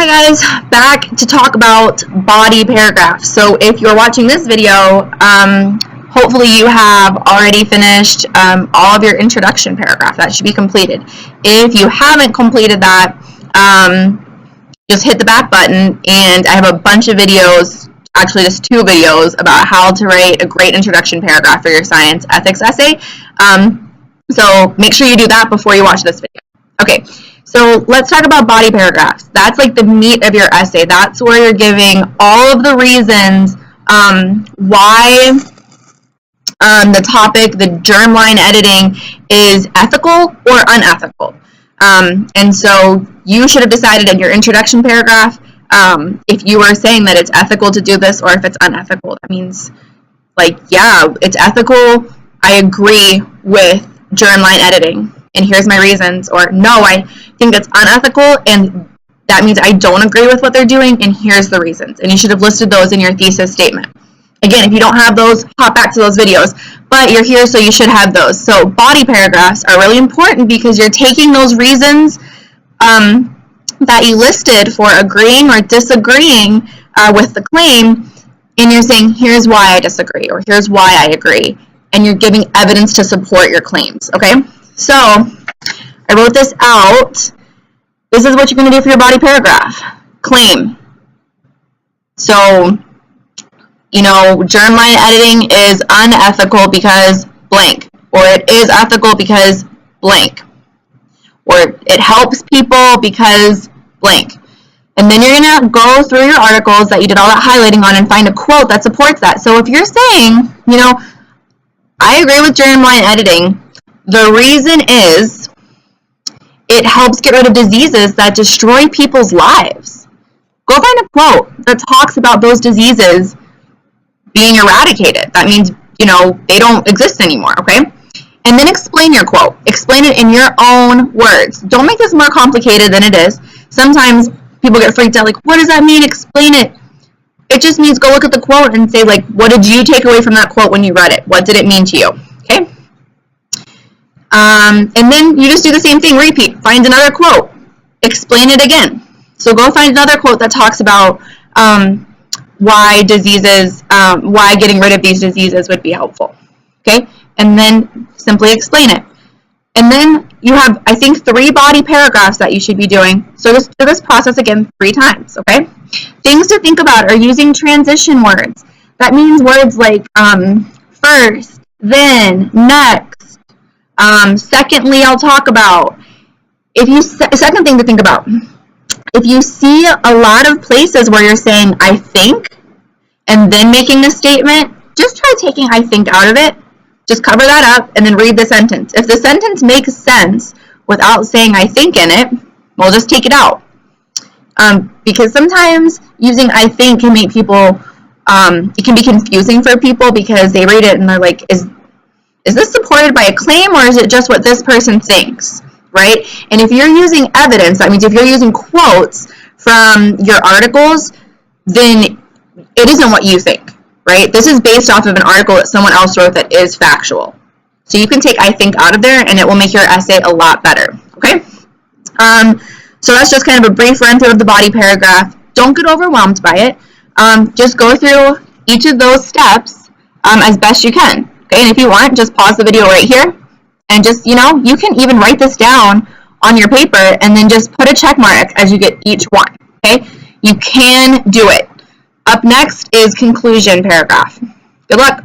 Hi guys, back to talk about body paragraphs. So if you're watching this video, hopefully you have already finished all of your introduction paragraph. That should be completed. If you haven't completed that, just hit the back button, and I have a bunch of videos, actually just 2 videos, about how to write a great introduction paragraph for your science ethics essay. So make sure you do that before you watch this video. Okay. So let's talk about body paragraphs. That's like the meat of your essay. That's where you're giving all of the reasons why the topic, the germline editing, is ethical or unethical. And so you should have decided in your introduction paragraph if you were saying that it's ethical to do this or if it's unethical. That means, like, yeah, it's ethical. I agree with germline editing, and here's my reasons. Or no, I think it's unethical, and that means I don't agree with what they're doing, and here's the reasons. And you should have listed those in your thesis statement. Again, if you don't have those, hop back to those videos, but you're here, so you should have those. So body paragraphs are really important because you're taking those reasons that you listed for agreeing or disagreeing with the claim, and you're saying, here's why I disagree, or here's why I agree, and you're giving evidence to support your claims, okay? So I wrote this out. This is what you're going to do for your body paragraph. Claim. So, you know, germline editing is unethical because blank, or it is ethical because blank, or it helps people because blank. And then you're going to go through your articles that you did all that highlighting on and find a quote that supports that. So if you're saying, you know, I agree with germline editing, the reason is it helps get rid of diseases that destroy people's lives. Go find a quote that talks about those diseases being eradicated. That means, you know, they don't exist anymore, okay? And then explain your quote. Explain it in your own words. Don't make this more complicated than it is. Sometimes people get freaked out, like, what does that mean? Explain it. It just means go look at the quote and say, like, what did you take away from that quote when you read it? What did it mean to you? Okay? And then you just do the same thing, repeat. Find another quote. Explain it again. So go find another quote that talks about why diseases, why getting rid of these diseases would be helpful. Okay? And then simply explain it. And then you have, I think, 3 body paragraphs that you should be doing. So just do this process again 3 times, okay? Things to think about are using transition words. That means words like first, then, next. Secondly, I'll talk about. Second thing to think about. If you see a lot of places where you're saying I think and then making a statement, just try taking I think out of it. Just cover that up and then read the sentence. If the sentence makes sense without saying I think in it, well, just take it out. Because sometimes using I think can make people, it can be confusing for people because they read it and they're like, is this supported by a claim or is it just what this person thinks, right? And if you're using evidence, that means if you're using quotes from your articles, then it isn't what you think. Right? This is based off of an article that someone else wrote that is factual. So you can take I think out of there and it will make your essay a lot better. Okay? So that's just kind of a brief run through of the body paragraph. Don't get overwhelmed by it. Just go through each of those steps as best you can. Okay? And if you want, just pause the video right here and just, you know, you can even write this down on your paper and then just put a check mark as you get each one. Okay? You can do it. Up next is conclusion paragraph. Good luck.